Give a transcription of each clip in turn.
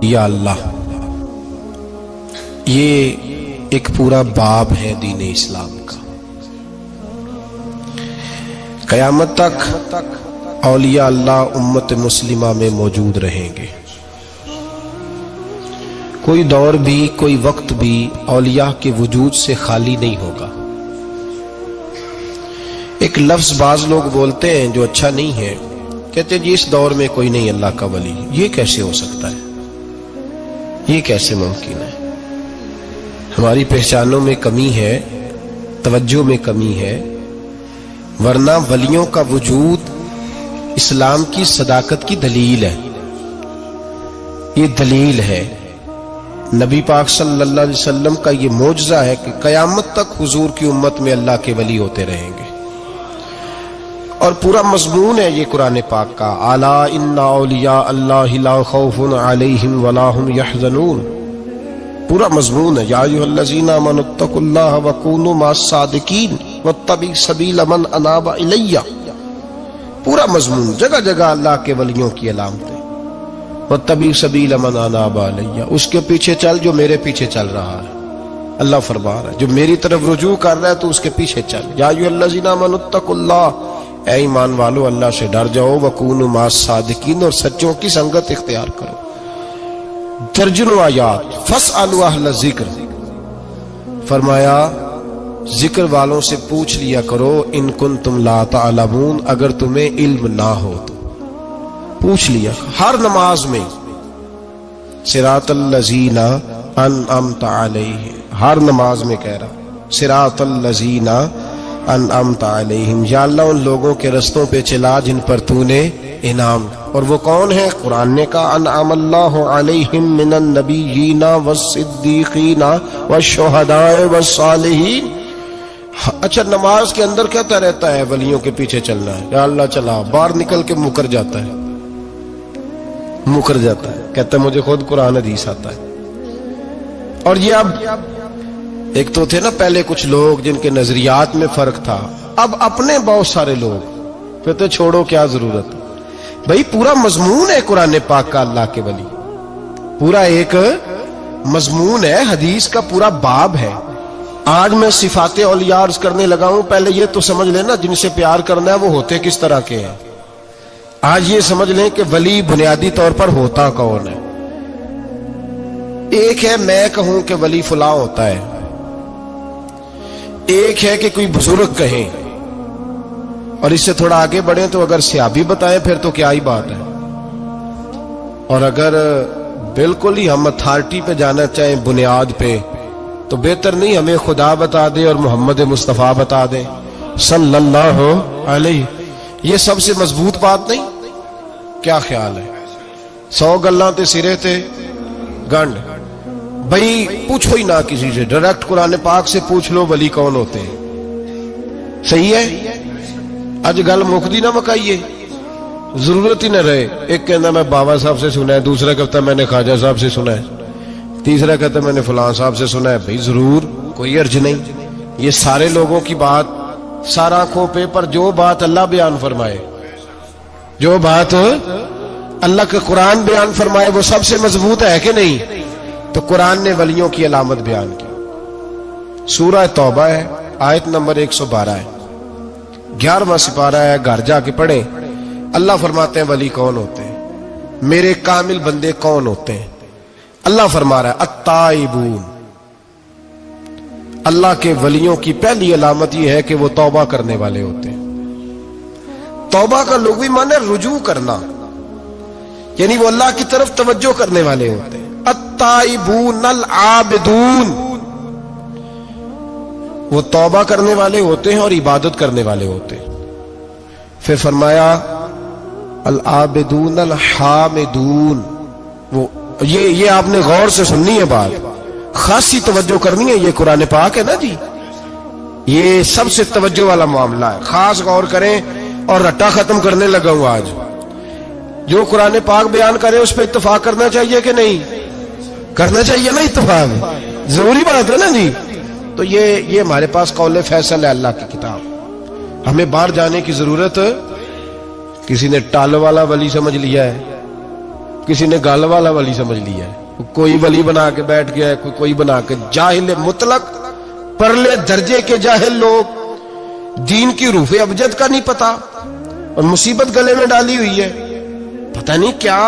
یا اللہ، یہ ایک پورا باب ہے دین اسلام کا۔ قیامت تک اولیاء اللہ امت مسلمہ میں موجود رہیں گے۔ کوئی دور بھی، کوئی وقت بھی اولیاء کے وجود سے خالی نہیں ہوگا۔ ایک لفظ بعض لوگ بولتے ہیں جو اچھا نہیں ہے، کہتے ہیں جی اس دور میں کوئی نہیں اللہ کا ولی۔ یہ کیسے ہو سکتا ہے؟ یہ کیسے ممکن ہے؟ ہماری پہچانوں میں کمی ہے، توجہ میں کمی ہے، ورنہ ولیوں کا وجود اسلام کی صداقت کی دلیل ہے۔ یہ دلیل ہے، نبی پاک صلی اللہ علیہ وسلم کا یہ معجزہ ہے کہ قیامت تک حضور کی امت میں اللہ کے ولی ہوتے رہیں گے۔ اور پورا مضمون ہے یہ قرآن پاک کا، الا ان اولیاء اللہ لا خوف علیہم ولا هم یحزنون۔ پورا مضمون ہے، یا ایھا الذین آمنوا اتقوا اللہ وکونوا مع الصادقین واتبعوا سبیل من اناب الی۔ پورا مضمون، جگہ جگہ اللہ کے ولیوں کی علامتیں، واتبعوا سبیل من اناب الی، اس کے پیچھے چل جو میرے پیچھے چل رہا ہے۔ اللہ فرما رہا ہے جو میری طرف رجوع کر رہا ہے تو اس کے پیچھے چل۔ یا ایھا الذین آمنوا اتقوا اللہ، اے ایمان والو اللہ سے ڈر جاؤ، وکونوا مع الصادقین، اور سچوں کی سنگت اختیار کرو۔ درجنوں آیات، فاسألوا اہل الذکر، فرمایا ذکر والوں سے پوچھ لیا کرو، ان کنتم لا تعلمون، اگر تمہیں علم نہ ہو تو پوچھ لیا۔ ہر نماز میں صراط الذین انعمت علیہم، ہر نماز میں کہہ رہا صراط الذین انعمت علیہم، یا اللہ ان لوگوں کے رستوں پہ چلا جن پر تو نے انعام۔ اور وہ کون ہے؟ قرآن نے کہا انعم اللہ علیہم من النبیین والصدیقین والشہداء والصالحین۔ اچھا، نماز کے اندر کہتا رہتا ہے ولیوں کے پیچھے چلنا ہے، یا اللہ چلا، باہر نکل کے مکر جاتا ہے، کہتا ہے مجھے خود قرآن حدیث آتا ہے۔ اور یہ اب ایک تو تھے نا پہلے کچھ لوگ جن کے نظریات میں فرق تھا، اب اپنے بہت سارے لوگ، پھر تو چھوڑو کیا ضرورت ہے بھائی۔ پورا مضمون ہے قرآن پاک کا اللہ کے ولی، پورا ایک مضمون ہے، حدیث کا پورا باب ہے۔ آج میں صفات اولیاء عرض کرنے لگا ہوں، پہلے یہ تو سمجھ لینا جن سے پیار کرنا ہے وہ ہوتے کس طرح کے ہیں۔ آج یہ سمجھ لیں کہ ولی بنیادی طور پر ہوتا کون ہے۔ ایک ہے میں کہوں کہ ولی فلاں ہوتا ہے، ایک ہے کہ کوئی بزرگ کہیں، اور اس سے تھوڑا آگے بڑھیں تو اگر صحابی بتائیں پھر تو کیا ہی بات ہے، اور اگر بالکل ہی ہم اتھارٹی پہ جانا چاہیں بنیاد پہ تو بہتر نہیں ہمیں خدا بتا دے اور محمد مصطفیٰ بتا دے صلی اللہ علیہ۔ یہ سب سے مضبوط بات نہیں؟ کیا خیال ہے؟ 100 گلاں تے سرے تے گنڈ، بھائی پوچھو ہی نہ کسی سے، ڈائریکٹ قرآن پاک سے پوچھ لو ولی کون ہوتے ہیں۔ صحیح ہے؟ اج گل مکدی نہ مکائیے، ضرورت ہی نہ رہے۔ ایک کہنا میں بابا صاحب سے سنا ہے، دوسرا کہتا میں نے خواجہ صاحب سے سنا ہے، تیسرا کہتا میں نے فلاں صاحب سے سنا ہے۔ بھائی ضرور، کوئی عرض نہیں، یہ سارے لوگوں کی بات، سارا آنکھوں پہ، پر جو بات اللہ بیان فرمائے، جو بات اللہ کا قرآن بیان فرمائے وہ سب سے مضبوط ہے کہ نہیں؟ تو قرآن نے ولیوں کی علامت بیان کی۔ سورہ توبہ ہے، آیت نمبر 112 ہے، 11واں سپارہ ہے، گھر جا کے پڑھیں۔ اللہ فرماتے ہیں ولی کون ہوتے ہیں، میرے کامل بندے کون ہوتے ہیں۔ اللہ فرما رہا ہے التائبون، اللہ کے ولیوں کی پہلی علامت یہ ہے کہ وہ توبہ کرنے والے ہوتے ہیں۔ توبہ کا لغوی معنی رجوع کرنا، یعنی وہ اللہ کی طرف توجہ کرنے والے ہوتے ہیں۔ التائبون العابدون، وہ توبہ کرنے والے ہوتے ہیں اور عبادت کرنے والے ہوتے ہیں۔ پھر فرمایا العابدون الحامدون، وہ یہ آپ نے غور سے سننی ہے بات، خاصی توجہ کرنی ہے، یہ قرآن پاک ہے نا جی، یہ سب سے توجہ والا معاملہ ہے، خاص غور کریں۔ اور رٹا ختم کرنے لگا ہوں آج، جو قرآن پاک بیان کرے اس پہ اتفاق کرنا چاہیے کہ نہیں کرنا چاہیے؟ نا اتفاق ضروری بات ہے نا جی۔ تو یہ ہمارے پاس قول فیصل ہے اللہ کی کتاب، ہمیں باہر جانے کی ضرورت، کسی نے ٹال والا ولی سمجھ لیا ہے، کسی نے گال والا ولی سمجھ لیا ہے، کوئی ولی بنا کے بیٹھ گیا ہے، کوئی بنا کے جاہل مطلق، پرلے درجے کے جاہل لوگ، دین کی روح ابجد کا نہیں پتا، اور مصیبت گلے میں ڈالی ہوئی ہے. پتہ نہیں کیا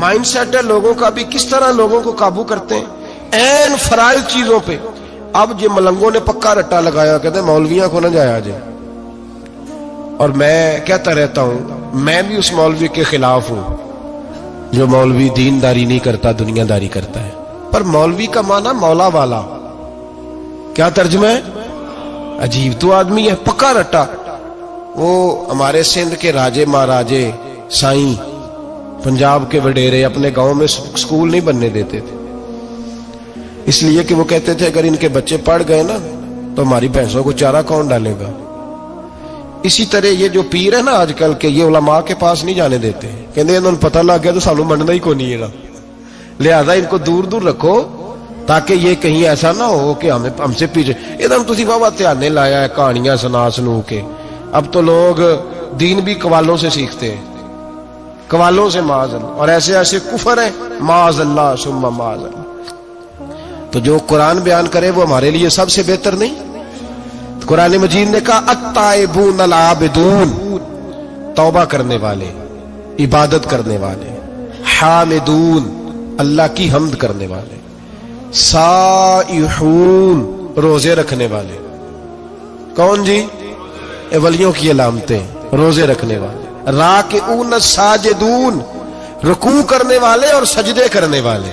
مائنڈ سیٹ ہے لوگوں کا بھی، کس طرح لوگوں کو قابو کرتے ہیں این فرائض چیزوں پہ. اب یہ ملنگوں نے پکا رٹا لگایا، کہتے ہیں مولویاں کو نہ جایا جائے. اور میں کہتا رہتا ہوں میں بھی اس مولوی کے خلاف ہوں جو مولوی دینداری نہیں کرتا، دنیا داری کرتا ہے. پر مولوی کا معنی مولا والا، کیا ترجمہ ہے؟ عجیب تو آدمی ہے، پکا رٹا. وہ ہمارے سندھ کے راجے مہاراجے سائیں، پنجاب کے وڈیرے اپنے گاؤں میں سکول نہیں بننے دیتے تھے، اس لیے کہ وہ کہتے تھے اگر ان کے بچے پڑھ گئے نا تو ہماری بھینسوں کو چارہ کون ڈالے گا. اسی طرح یہ جو پیر ہے نا آج کل کے، یہ علماء کے پاس نہیں جانے دیتے، کہتے انہوں نے پتہ لگ گیا تو سانو مننا ہی کو نہیں ہے، لہذا ان کو دور دور رکھو تاکہ یہ کہیں ایسا نہ ہو کہ ہم سے پیچھے. ادھر تسی بابا دھیانے لایا ہے کہانیاں سنا کے. اب تو لوگ دین بھی قوالوں سے سیکھتے ہیں، قوالوں سے معاذ اللہ، اور ایسے ایسے کفر ہے معاذ اللہ ثم معاذ اللہ. تو جو قرآن بیان کرے وہ ہمارے لیے سب سے بہتر نہیں؟ قرآن مجید نے کہا التائبون العابدون، توبہ کرنے والے، عبادت کرنے والے، حامدون، اللہ کی حمد کرنے والے، سائحون، روزے رکھنے والے. کون جی؟ اے ولیوں کی علامتیں، روزے رکھنے والے. راکعون ساجدون، رکوع کرنے والے اور سجدے کرنے والے،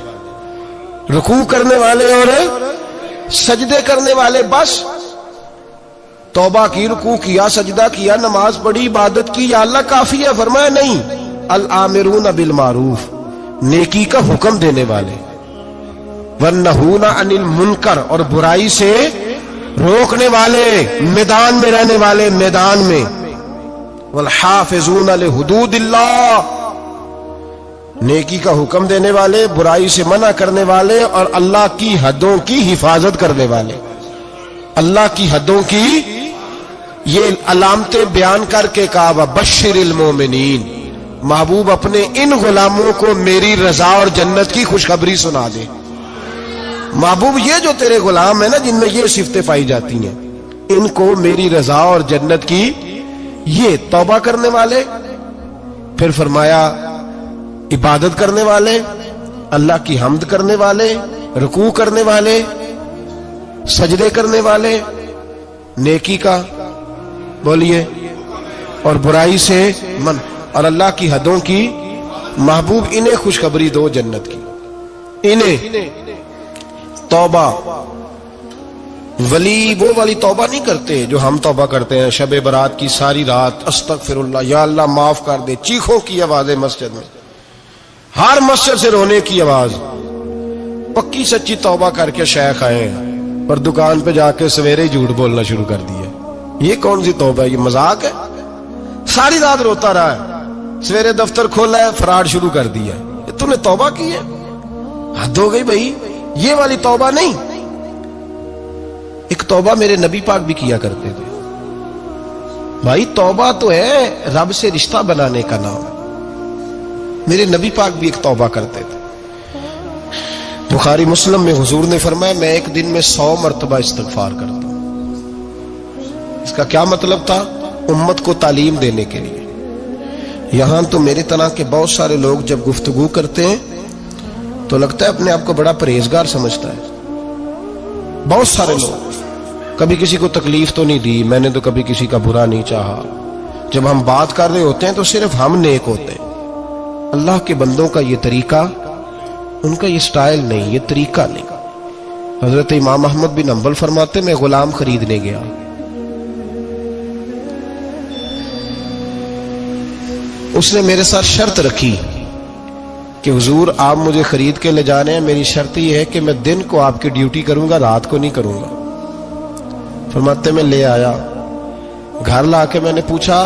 رکوع کرنے والے اور سجدے کرنے والے. بس توبہ کی، رکوع کیا، سجدہ کیا، نماز پڑھی، عبادت کی، یا اللہ کافی ہے؟ فرمایا نہیں. الآمرون بالمعروف، نیکی کا حکم دینے والے، والنہون عن المنکر، اور برائی سے روکنے والے، میدان میں رہنے والے، میدان میں. والحافظون لحدود اللہ، نیکی کا حکم دینے والے، برائی سے منع کرنے والے، اور اللہ کی حدوں کی حفاظت کرنے والے. اللہ کی حدوں کی یہ علامتیں بیان کر کے کہا وبشر المومنین، محبوب اپنے ان غلاموں کو میری رضا اور جنت کی خوشخبری سنا دے. محبوب یہ جو تیرے غلام ہیں نا جن میں یہ صفتیں پائی جاتی ہیں، ان کو میری رضا اور جنت کی، یہ توبہ کرنے والے، پھر فرمایا عبادت کرنے والے، اللہ کی حمد کرنے والے، رکوع کرنے والے، سجدے کرنے والے، نیکی کا بولیے اور برائی سے من، اور اللہ کی حدوں کی. محبوب انہیں خوشخبری دو جنت کی. انہیں توبہ. ولی وہ والی توبہ نہیں کرتے جو ہم توبہ کرتے ہیں شب برات کی ساری رات استغفر اللہ، یا اللہ معاف کر دے، چیخوں کی آوازیں مسجد میں، ہر مسجد سے رونے کی آواز. پکی سچی توبہ کر کے شیخ آئے ہیں پر دکان پہ جا کے سویرے ہی جھوٹ بولنا شروع کر دیا. یہ کون سی توبہ ہے؟ یہ مذاق ہے. ساری رات روتا رہا ہے، سویرے دفتر کھولا ہے، فراڈ شروع کر دیا. تم نے توبہ کی ہے؟ حد ہو گئی بھائی، یہ والی توبہ نہیں. ایک توبہ میرے نبی پاک بھی کیا کرتے تھے. بھائی توبہ تو ہے رب سے رشتہ بنانے کا نام. میرے نبی پاک بھی ایک توبہ کرتے تھے. بخاری مسلم میں حضور نے فرمایا میں ایک دن میں 100 مرتبہ استغفار کرتا ہوں. اس کا کیا مطلب تھا؟ امت کو تعلیم دینے کے لیے. یہاں تو میرے طرح کے بہت سارے لوگ جب گفتگو کرتے ہیں تو لگتا ہے اپنے آپ کو بڑا پرہیزگار سمجھتا ہے. بہت سارے لوگ، کبھی کسی کو تکلیف تو نہیں دی، میں نے تو کبھی کسی کا برا نہیں چاہا. جب ہم بات کر رہے ہوتے ہیں تو صرف ہم نیک ہوتے ہیں. اللہ کے بندوں کا یہ طریقہ، ان کا یہ سٹائل نہیں، یہ طریقہ نہیں. حضرت امام احمد بن حنبل فرماتے میں غلام خریدنے گیا، اس نے میرے ساتھ شرط رکھی کہ حضور آپ مجھے خرید کے لے جانے ہیں، میری شرط یہ ہے کہ میں دن کو آپ کی ڈیوٹی کروں گا، رات کو نہیں کروں گا. فرماتے میں لے آیا، گھر لا کے میں نے پوچھا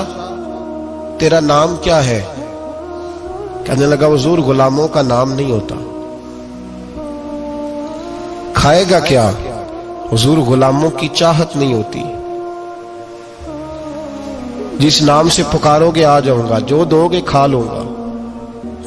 تیرا نام کیا ہے؟ کہنے لگا حضور غلاموں کا نام نہیں ہوتا. کھائے گا کیا؟ حضور غلاموں کی چاہت نہیں ہوتی. جس نام سے پکارو گے آ جاؤں گا، جو دو گے کھا لوں گا.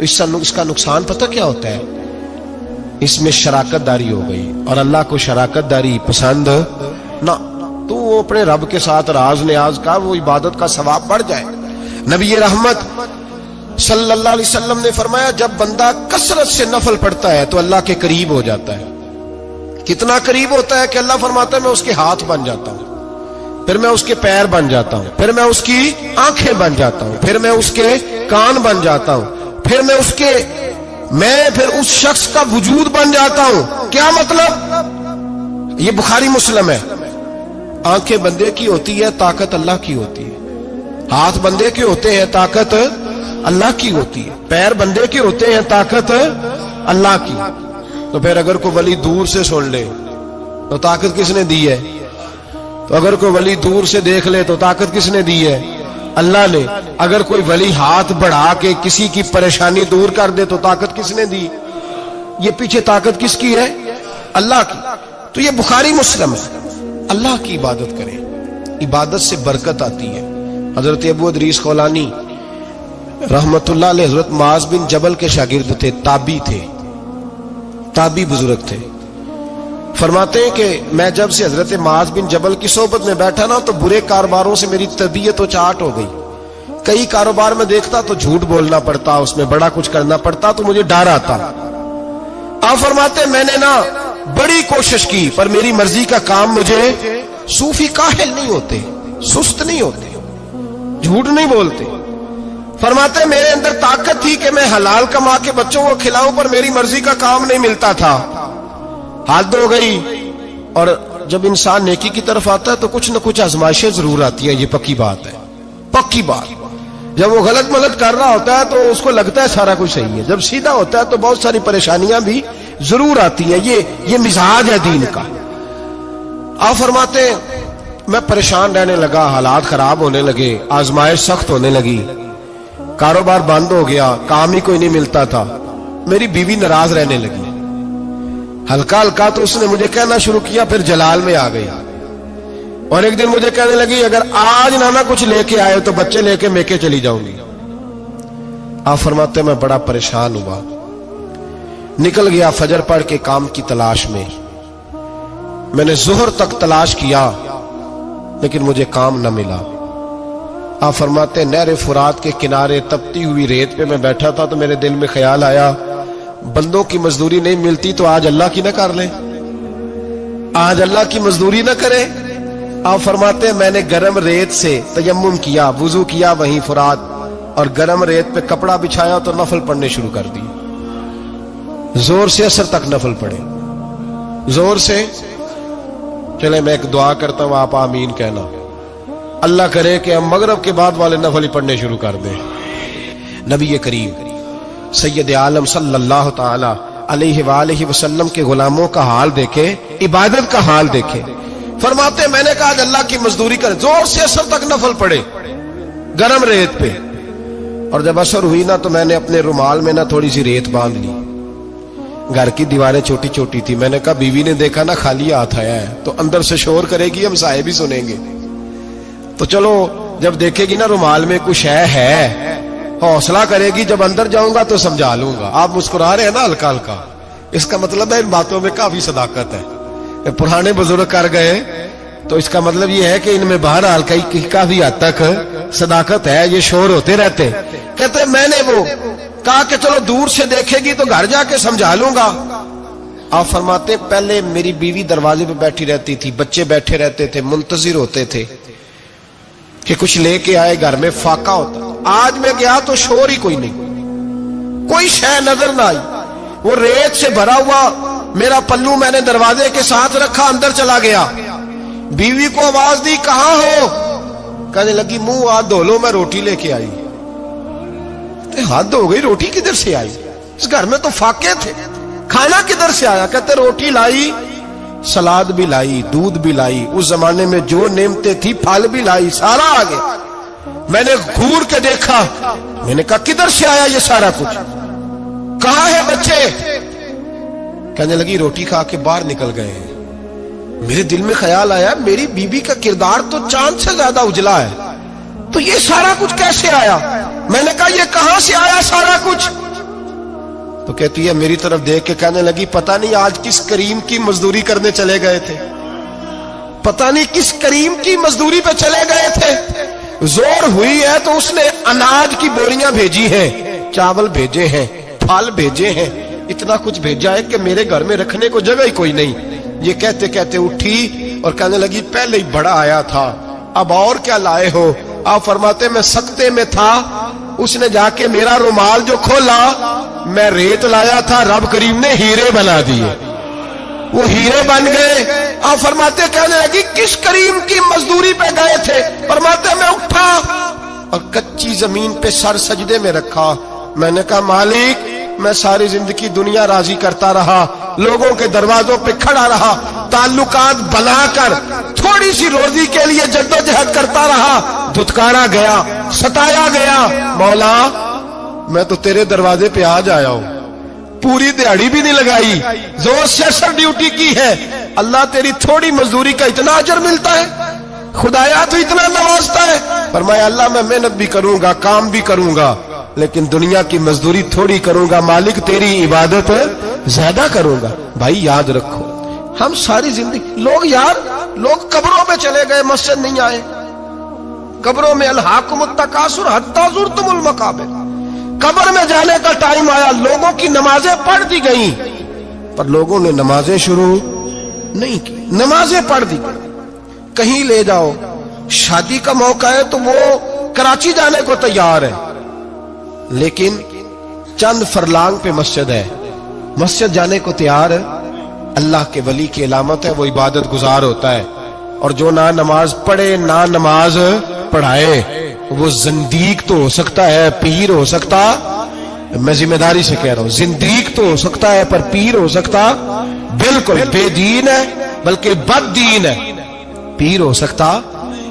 تو اس کا نقصان پتہ کیا ہوتا ہے؟ اس میں شراکت داری ہو گئی، اور اللہ کو شراکت داری پسند نہ، تو وہ اپنے رب کے ساتھ راز نیاز کا وہ عبادت کا ثواب بڑھ جائے۔ نبی رحمت صلی اللہ علیہ وسلم نے فرمایا جب بندہ کثرت سے نفل پڑھتا ہے تو اللہ کے قریب ہو جاتا ہے۔ کتنا قریب ہوتا ہے کہ اللہ فرماتا ہے میں اس کے ہاتھ بن جاتا ہوں، پھر میں اس کے پیر بن جاتا ہوں، پھر میں اس کی آنکھیں بن جاتا ہوں، پھر میں اس کے کان بن جاتا ہوں، پھر پھر اس شخص کا وجود بن جاتا ہوں۔ کیا مطلب؟ یہ بخاری مسلم ہے۔ آنکھیں بندے کی ہوتی ہے، طاقت اللہ کی ہوتی ہے۔ ہاتھ بندے کے ہوتے ہیں، طاقت اللہ کی ہوتی ہے۔ پیر بندے کے ہوتے ہیں، طاقت اللہ کی۔ تو پھر اگر کوئی ولی دور سے سن لے تو طاقت کس نے دی ہے؟ تو اگر کوئی ولی دور سے دیکھ لے تو طاقت کس نے دی ہے؟ اللہ نے۔ اگر کوئی ولی ہاتھ بڑھا کے کسی کی پریشانی دور کر دے تو طاقت کس نے دی؟ یہ پیچھے طاقت کس کی ہے؟ اللہ کی۔ تو یہ بخاری مسلم ہے۔ اللہ کی عبادت کریں، عبادت سے برکت آتی ہے۔ حضرت ابو ادریس خولانی رحمت اللہ علیہ حضرت معاذ بن جبل کے شاگرد تھے، تابعی بزرگ تھے۔ فرماتے ہیں کہ میں جب سے حضرت معاذ بن جبل کی صحبت میں بیٹھا نا تو برے کاروباروں سے میری طبیعت و چاٹ ہو گئی۔ کئی کاروبار میں دیکھتا تو جھوٹ بولنا پڑتا، اس میں بڑا کچھ کرنا پڑتا، تو مجھے ڈر آتا۔ آپ فرماتے ہیں میں نے نا بڑی کوشش کی پر میری مرضی کا کام مجھے، صوفی کاہل نہیں ہوتے، سست نہیں ہوتے، جھوٹ نہیں بولتے۔ فرماتے ہیں میرے اندر طاقت تھی کہ میں حلال کما کے بچوں کو کھلاؤں پر میری مرضی کا کام نہیں ملتا تھا، حد ہو گئی۔ اور جب انسان نیکی کی طرف آتا ہے تو کچھ نہ کچھ آزمائشیں ضرور آتی ہیں، یہ پکی بات ہے، پکی بات۔ جب وہ غلط ملت کر رہا ہوتا ہے تو اس کو لگتا ہے سارا کچھ صحیح ہے، جب سیدھا ہوتا ہے تو بہت ساری پریشانیاں بھی ضرور آتی ہیں، یہ مزاج ہے دین کا۔ آپ فرماتے ہیں میں پریشان رہنے لگا، حالات خراب ہونے لگے، آزمائش سخت ہونے لگی، کاروبار بند ہو گیا، کام ہی کوئی نہیں ملتا تھا، میری بیوی ناراض رہنے لگی، ہلکا ہلکا تو اس نے مجھے کہنا شروع کیا، پھر جلال میں آ گئی، اور ایک دن مجھے کہنے لگی اگر آج نانا کچھ لے کے آئے تو بچے لے کے میکے چلی جاؤں گی۔ آپ فرماتے میں بڑا پریشان ہوا، نکل گیا فجر پڑھ کے کام کی تلاش میں۔ میں نے ظہر تک تلاش کیا لیکن مجھے کام نہ ملا۔ آپ فرماتے نہر فرات کے کنارے تپتی ہوئی ریت پہ میں بیٹھا تھا تو میرے دل میں خیال آیا بندوں کی مزدوری نہیں ملتی تو آج اللہ کی نہ کر لیں، آج اللہ کی مزدوری نہ کرے۔ آپ فرماتے ہیں میں نے گرم ریت سے تیمم کیا، وضو کیا وہیں فرات، اور گرم ریت پہ کپڑا بچھایا تو نفل پڑھنے شروع کر دی، زور سے اثر تک نفل پڑھے، زور سے۔ چلے میں ایک دعا کرتا ہوں، آپ آمین کہنا، اللہ کرے کہ ہم مغرب کے بعد والے نفل پڑھنے شروع کر دیں۔ نبی کریم سید عالم صلی اللہ تعالی علیہ وآلہ وسلم کے غلاموں کا حال دیکھے، عبادت کا حال دیکھے۔ فرماتے میں نے کہا آج اللہ کی مزدوری کریں، زور سے اثر تک نفل پڑھے گرم ریت پہ، اور جب اثر ہوئی نا تو میں نے اپنے رومال میں نا تھوڑی سی ریت باندھ لی، گھر کی دیواریں چھوٹی چھوٹی تھی، میں نے کہا بیوی نے دیکھا نا خالی ہاتھ آیا ہے تو اندر سے شور کرے گی، ہم سائے بھی سنیں گے، تو چلو جب دیکھے گی نا رومال میں کچھ ہے حوصلہ کرے گی، جب اندر جاؤں گا تو سمجھا لوں گا۔ آپ مسکرا رہے ہیں نا ہلکا ہلکا، اس کا مطلب ہے ان باتوں میں کافی صداقت ہے، پرانے بزرگ کر گئے تو اس کا مطلب یہ ہے کہ ان میں بہرحال کافی حد تک صداقت ہے، یہ شور ہوتے رہتے۔ کہتے میں نے وہ کہا کہ چلو دور سے دیکھے گی تو گھر جا کے سمجھا لوں گا۔ آپ فرماتے پہلے میری بیوی دروازے پہ بیٹھی رہتی تھی، بچے بیٹھے رہتے تھے، منتظر ہوتے تھے کہ کچھ لے کے آئے، گھر میں فاقہ ہوتا۔ آج میں گیا تو شور ہی کوئی نہیں، کوئی شے نظر نہ آئی، وہ ریت سے بھرا ہوا میرا پلو میں نے دروازے کے ساتھ رکھا، اندر چلا گیا، بیوی کو آواز دی کہاں ہو؟ کہنے لگی منہ ہاتھ دھو لو، میں روٹی لے کے آئی۔ حد ہو گئی، روٹی کدھر سے آئی؟ اس گھر میں تو فاقے تھے، کھانا کدھر سے آیا؟ کہتے روٹی لائی، سلاد بھی لائی، دودھ بھی لائی، اس زمانے میں جو نعمتیں تھی پھل بھی لائی، سارا آ گیا۔ میں نے گھور کے دیکھا، میں نے کہا کدھر سے آیا یہ سارا کچھ؟ کہاں ہے بچے؟ کہنے لگی روٹی کھا کے باہر نکل گئے ہیں۔ میرے دل میں خیال آیا میری بیوی کا کردار تو چاند سے زیادہ اجلا ہے، تو یہ سارا کچھ کیسے آیا؟ میں نے کہا یہ کہاں سے آیا سارا کچھ؟ تو کہتی ہے میری طرف دیکھ کے کہنے لگی پتہ نہیں آج کس کریم کی مزدوری کرنے چلے گئے تھے، پتہ نہیں کس کریم کی مزدوری پہ چلے گئے تھے، زور ہوئی ہے تو اس نے اناج کی بوریاں بھیجی ہیں، چاول بھیجے ہیں، پھل بھیجے ہیں، اتنا کچھ بھیجا ہے کہ میرے گھر میں رکھنے کو جگہ ہی کوئی نہیں۔ یہ کہتے کہتے اٹھی اور کہنے لگی پہلے ہی بڑا آیا تھا، اب اور کیا لائے ہو؟ آپ فرماتے میں سکتے میں تھا، اس نے جا کے میرا رومال جو کھولا، میں ریت لایا تھا، رب کریم نے ہیرے بنا دیے، وہ ہیرے بن گئے۔ آپ فرماتے کہنے لگی کس کریم کی مزدوری پہ گئے تھے؟ فرماتے میں اٹھا اور کچی زمین پہ سر سجدے میں رکھا، میں نے کہا مالک میں ساری زندگی دنیا راضی کرتا رہا، لوگوں کے دروازوں پہ کھڑا رہا، تعلقات بنا کر تھوڑی سی روزی کے لیے جدوجہد کرتا رہا، دھتکارا گیا، ستایا گیا، مولا میں تو تیرے دروازے پہ آج آیا ہوں، پوری دیہڑی بھی نہیں لگائی، زور سے سر ڈیوٹی کی ہے، اللہ تیری تھوڑی مزدوری کا اتنا اجر ملتا ہے، خدایا تو اتنا نوازتا ہے۔ فرمایا اللہ میں محنت بھی کروں گا، کام بھی کروں گا، لیکن دنیا کی مزدوری تھوڑی کروں گا، مالک تیری عبادت زیادہ کروں گا۔ بھائی یاد رکھو ہم ساری زندگی لوگ قبروں میں چلے گئے، مسجد نہیں آئے، قبروں میں الہاکم التکاثر حتی زرتم المقابر، قبر میں جانے کا ٹائم آیا، لوگوں کی نمازیں پڑھ دی گئیں پر لوگوں نے نمازیں شروع نہیں کی، نمازیں پڑھ دی گئیں۔ کہیں لے جاؤ، شادی کا موقع ہے تو وہ کراچی جانے کو تیار ہے، لیکن چند فرلانگ پہ مسجد ہے، مسجد جانے کو تیار ہے۔ اللہ کے ولی کی علامت ہے وہ عبادت گزار ہوتا ہے، اور جو نہ نماز پڑھے نہ نماز پڑھائے وہ زندیق تو ہو سکتا ہے، پیر ہو سکتا، میں ذمہ داری سے کہہ رہا ہوں زندیق تو ہو سکتا ہے پر پیر ہو سکتا بالکل بے دین ہے، بلکہ بد دین ہے، پیر ہو سکتا۔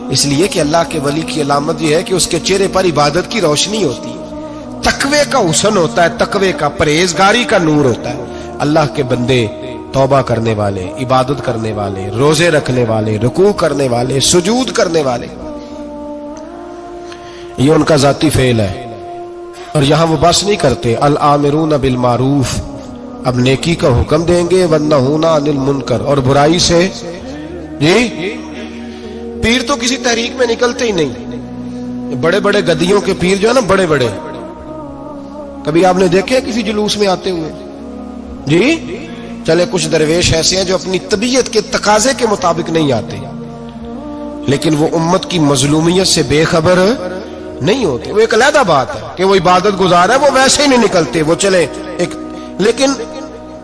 اس لیے کہ اللہ کے ولی کی علامت یہ ہے کہ اس کے چہرے پر عبادت کی روشنی ہوتی ہے، تقوی کا حسن ہوتا ہے، تقوی کا، پرہیزگاری کا نور ہوتا ہے۔ اللہ کے بندے توبہ کرنے والے، عبادت کرنے والے، روزے رکھنے والے، رکوع کرنے والے، سجود کرنے والے، یہ ان کا ذاتی فعل ہے۔ اور یہاں وہ بس نہیں کرتے، الآمرون بالمعروف، اب نیکی کا حکم دیں گے، والنہون عن المنکر، اور برائی سے۔ جی پیر تو کسی تحریک میں نکلتے ہی نہیں، بڑے بڑے گدیوں کے پیر جو ہے نا، بڑے بڑے، کبھی آپ نے دیکھے کسی جلوس میں آتے ہوئے؟ جی چلے کچھ درویش ایسے ہیں جو اپنی طبیعت کے تقاضے کے مطابق نہیں آتے، لیکن وہ امت کی مظلومیت سے بے خبر نہیں ہوتے، وہ ایک علیحدہ بات ہے کہ وہ عبادت گزار ہے، وہ ویسے ہی نہیں نکلتے، وہ چلے ایک، لیکن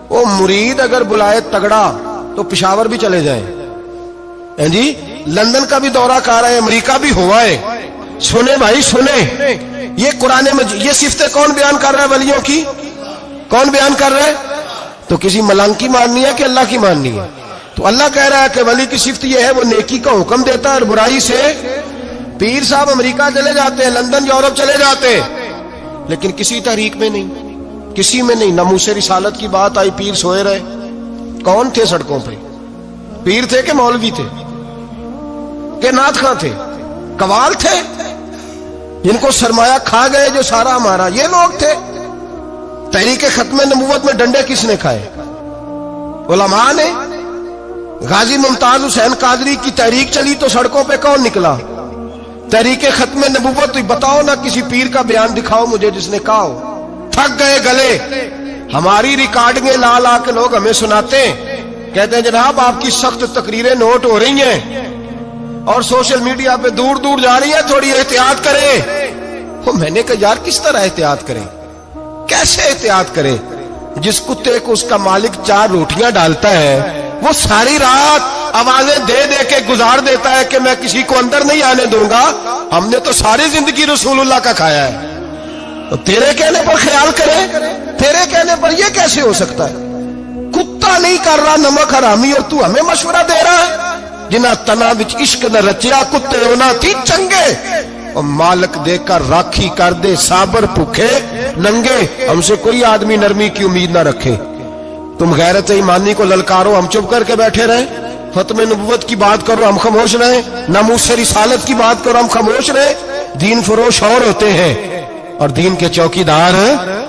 وہ مرید اگر بلائے تگڑا تو پشاور بھی چلے جائیں، جی لندن کا بھی دورہ کر رہے ہیں، امریکہ بھی ہوا ہے، سنے بھائی سنے، یہ قرآن مجید، یہ صفتیں کون بیان کر رہا ہے ولیوں کی؟ کون بیان کر رہا ہے؟ تو کسی ملنگ کی ماننی ہے کہ اللہ کی ماننی ہے؟ تو اللہ کہہ رہا ہے کہ ولی کی صفت یہ ہے وہ نیکی کا حکم دیتا ہے اور برائی سے۔ پیر صاحب امریکہ چلے جاتے ہیں، لندن یورپ چلے جاتے ہیں، لیکن کسی تحریک میں نہیں، کسی میں نہیں۔ ناموس رسالت کی بات آئی، پیر سوئے رہے، کون تھے سڑکوں پہ؟ پیر تھے کہ مولوی تھے کہ نعت خواں تھے؟ قوال تھے جن کو سرمایہ کھا گئے جو سارا ہمارا، یہ لوگ تھے؟ تحریک ختم نبوت میں ڈنڈے کس نے کھائے؟ علماء نے۔ غازی ممتاز حسین قادری کی تحریک چلی تو سڑکوں پہ کون نکلا؟ تحریک ختم نبوت۔ بتاؤ نا کسی پیر کا بیان دکھاؤ مجھے جس نے کہا ہو۔ تھک گئے گلے، ہماری ریکارڈنگیں لا لا کے لوگ ہمیں سناتے ہیں، کہتے ہیں جناب آپ کی سخت تقریریں نوٹ ہو رہی ہیں اور سوشل میڈیا پہ دور دور جا رہی ہیں، تھوڑی احتیاط کریں۔ میں نے کہا یار کس طرح احتیاط کریں، کیسے احتیاط کریں؟ جس کتے کو اس کا مالک 4 روٹیاں ڈالتا ہے وہ ساری رات آوازیں دے دے کے گزار دیتا ہے کہ میں کسی کو اندر نہیں آنے دوں گا، ہم نے تو ساری زندگی رسول اللہ کا کھایا ہے، تو تیرے کہنے پر خیال کریں؟ تیرے کہنے پر یہ کیسے ہو سکتا ہے؟ کتا نہیں کر رہا نمک حرامی اور تو ہمیں مشورہ دے رہا ہے؟ جنہ تنا وچ عشق نہ رچیا کتے ہونا تھی چنگے، اور مالک دے کر راکھی کر دے صابر بھوکے ننگے۔ ہم سے کوئی آدمی نرمی کی امید نہ رکھے، تم غیرت ایمانی کو للکارو، ہم چپ کر کے بیٹھے رہیں؟ ختم نبوت کی بات کرو ہم خاموش رہیں، ناموس رسالت کی بات کرو ہم خاموش رہیں؟ دین فروش اور ہوتے ہیں اور دین کے چوکیدار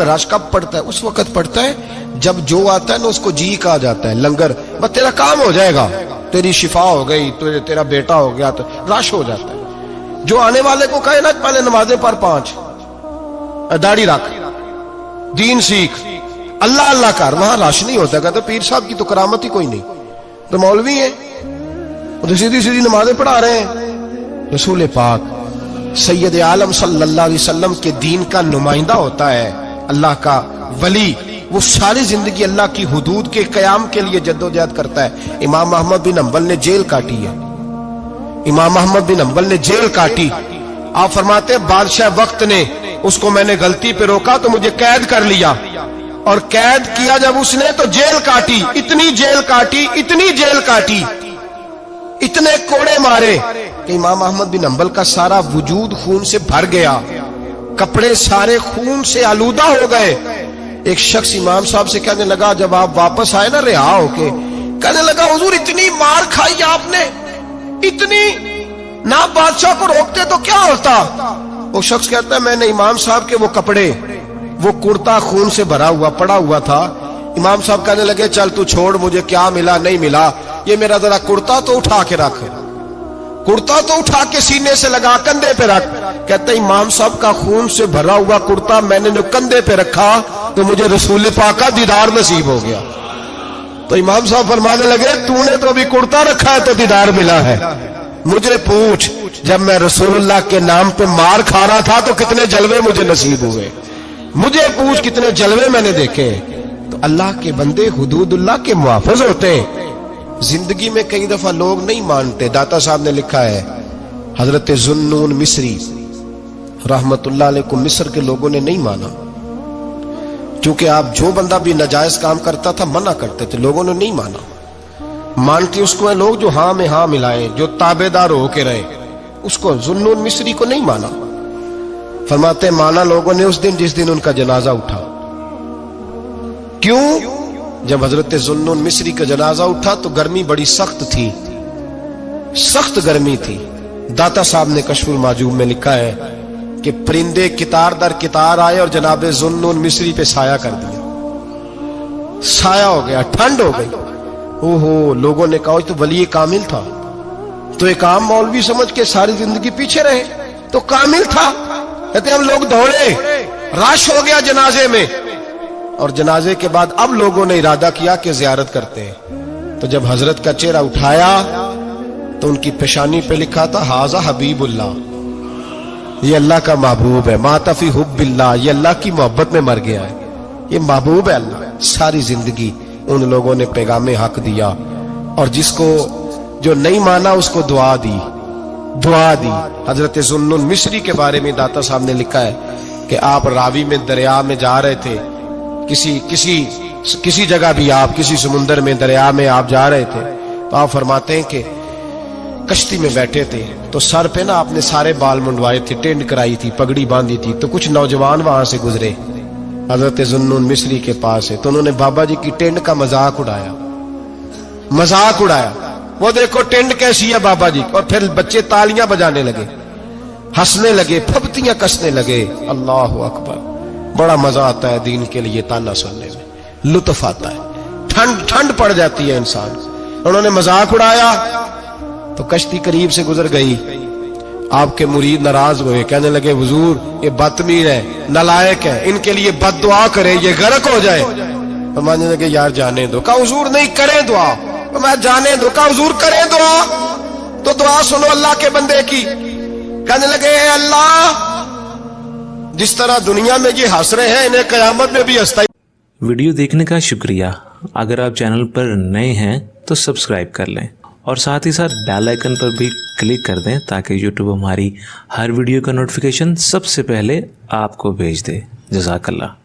پہ رش کب پڑتا ہے؟ اس وقت پڑتا ہے جب جو آتا ہے نا اس کو جی کہا جاتا ہے، لنگر، بس تیرا کام ہو جائے گا، تیری شفا ہو گئی، تیرا بیٹا ہو گیا، تو رش ہو جاتا ہے۔ جو آنے والے کو کہے نا پہلے نمازیں پڑھ 5، داڑھی رکھ، دین سیکھ، اللہ اللہ کر، وہاں رش نہیں ہوتا۔ کہتے پیر صاحب کی تو کرامت ہی کوئی نہیں، تو مولوی ہیں، تو سیدھی سیدھی نمازیں پڑھا رہے ہیں۔ رسول پاک سید عالم صلی اللہ علیہ وسلم کے دین کا نمائندہ ہوتا ہے، اللہ کا ولی، وہ ساری زندگی اللہ کی حدود کے قیام کے لیے جدوجہد کرتا ہے۔ امام احمد بن حنبل نے جیل کاٹی ہے، امام احمد بن حنبل نے جیل کاٹی۔ آپ فرماتے ہیں بادشاہ وقت نے اس کو، میں نے غلطی پہ روکا تو مجھے قید کر لیا، اور قید کیا جب اس نے تو جیل کاٹی، اتنی جیل کاٹی، اتنی جیل کاٹی، اتنے کوڑے مارے کہ امام احمد بن حنبل کا سارا وجود خون سے بھر گیا، کپڑے سارے خون سے آلودہ ہو گئے۔ ایک شخص امام صاحب سے کہنے لگا جب آپ واپس آئے نا رہا ہو کے، کہنے لگا حضور اتنی مار کھائی آپ نے، اتنی، نہ بادشاہ کو روکتے تو کیا ہوتا؟ وہ شخص کہتا ہے میں نے امام صاحب کے وہ کپڑے، وہ کرتا خون سے بھرا ہوا پڑا ہوا تھا۔ امام صاحب کہنے لگے چل تو چھوڑ، مجھے کیا ملا نہیں ملا، یہ میرا ذرا کرتا تو اٹھا کے رکھ، کرتا تو اٹھا کے سینے سے لگا، کندھے پہ رکھ۔ کہتے امام صاحب کا خون سے بھرا ہوا کرتا میں نے جو کندھے پہ رکھا تو مجھے رسول پاک کا دیدار نصیب ہو گیا۔ تو امام صاحب فرمانے لگے تو نے تو ابھی کرتا رکھا ہے تو دیدار ملا ہے، مجھے پوچھ جب میں رسول اللہ کے نام پہ مار کھا رہا تھا تو کتنے جلوے مجھے نصیب ہوئے، مجھے پوچھ کتنے جلوے میں نے دیکھے۔ تو اللہ کے بندے حدود اللہ کے محافظ ہوتے ہیں۔ زندگی میں کئی دفعہ لوگ نہیں مانتے۔ داتا صاحب نے لکھا ہے حضرت ذوالنون مصری رحمت اللہ علیہ کو مصر کے لوگوں نے نہیں مانا، چونکہ آپ جو بندہ بھی ناجائز کام کرتا تھا منع کرتے تھے، لوگوں نے نہیں مانا۔ مانتے اس کو ہیں لوگ جو ہاں میں ہاں ملائے، جو تابع دار ہو کے رہے، اس کو ذوالنون مصری کو نہیں مانا۔ فرماتے مانا لوگوں نے اس دن جس دن ان کا جنازہ اٹھا۔ کیوں؟ جب حضرت ذوالنون مصری کا جنازہ اٹھا تو گرمی بڑی سخت تھی، سخت گرمی تھی۔ داتا صاحب نے کشف المعجوب میں لکھا ہے کہ پرندے کتار در کتار آئے اور جناب ذوالنون مصری پہ سایہ کر دیا، سایہ ہو گیا، ٹھنڈ ہو گئی۔ اوہو، لوگوں نے کہا تو ولی کامل تھا، تو ایک عام مولوی سمجھ کے ساری زندگی پیچھے رہے، تو کامل تھا۔ کہتے ہم لوگ دوڑے، رش ہو گیا جنازے میں، اور جنازے کے بعد اب لوگوں نے ارادہ کیا کہ زیارت کرتے ہیں۔ تو جب حضرت کا چہرہ اٹھایا تو ان کی پیشانی پہ لکھا تھا ھذا حبیب اللہ، یہ اللہ کا محبوب ہے، مات فی حب اللہ، یہ اللہ کی محبت میں مر گیا ہے، یہ محبوب ہے اللہ۔ ساری زندگی ان لوگوں نے پیغام حق دیا، اور جس کو جو نہیں مانا اس کو دعا دی، دعا دی۔ حضرت ذوالنون مصری کے بارے میں داتا صاحب نے لکھا ہے کہ آپ راوی میں دریا میں جا رہے تھے، کسی جگہ بھی آپ کسی سمندر میں دریا میں آپ جا رہے تھے، تو آپ فرماتے ہیں کہ کشتی میں بیٹھے تھے تو سر پہ نا آپ نے سارے بال منڈوائے تھے، ٹینڈ کرائی تھی، پگڑی باندھی تھی، تو کچھ نوجوان وہاں سے گزرے حضرت ذوالنون مصری کے پاس ہے، تو انہوں نے بابا جی کی ٹینڈ کا مذاق اڑایا، مذاق اڑایا، وہ دیکھو ٹینڈ کیسی ہے بابا جی، اور پھر بچے تالیاں بجانے لگے، ہنسنے لگے، پھپتیاں کسنے لگے۔ اللہ اکبر، بڑا مزہ آتا ہے دین کے لیے تانا سننے میں، لطف آتا ہے، ٹھنڈ پڑ جاتی ہے انسان۔ انہوں نے مذاق اڑایا تو کشتی قریب سے گزر گئی، آپ کے مرید ناراض ہوئے، کہنے لگے حضور یہ بدتمیز ہے، نالائق ہے، ان کے لیے بد دعا کرے یہ غرق ہو جائے۔ فرمانے لگے یار جانے دو۔ کہا حضور نہیں، کریں دعا۔ میں جانے دو۔ کہا حضور کریں دعا، تو دعا سنو اللہ کے بندے کی۔ کہنے لگے اے اللہ، جس طرح دنیا میں یہ ہنس رہے ہیں انہیں قیامت میں بھی ہنستا۔ ویڈیو دیکھنے کا شکریہ۔ اگر آپ چینل پر نئے ہیں تو سبسکرائب کر لیں، اور ساتھ ہی ساتھ بیل آئیکن پر بھی کلک کر دیں تاکہ یوٹیوب ہماری ہر ویڈیو کا نوٹیفیکیشن سب سے پہلے آپ کو بھیج دے۔ جزاک اللہ۔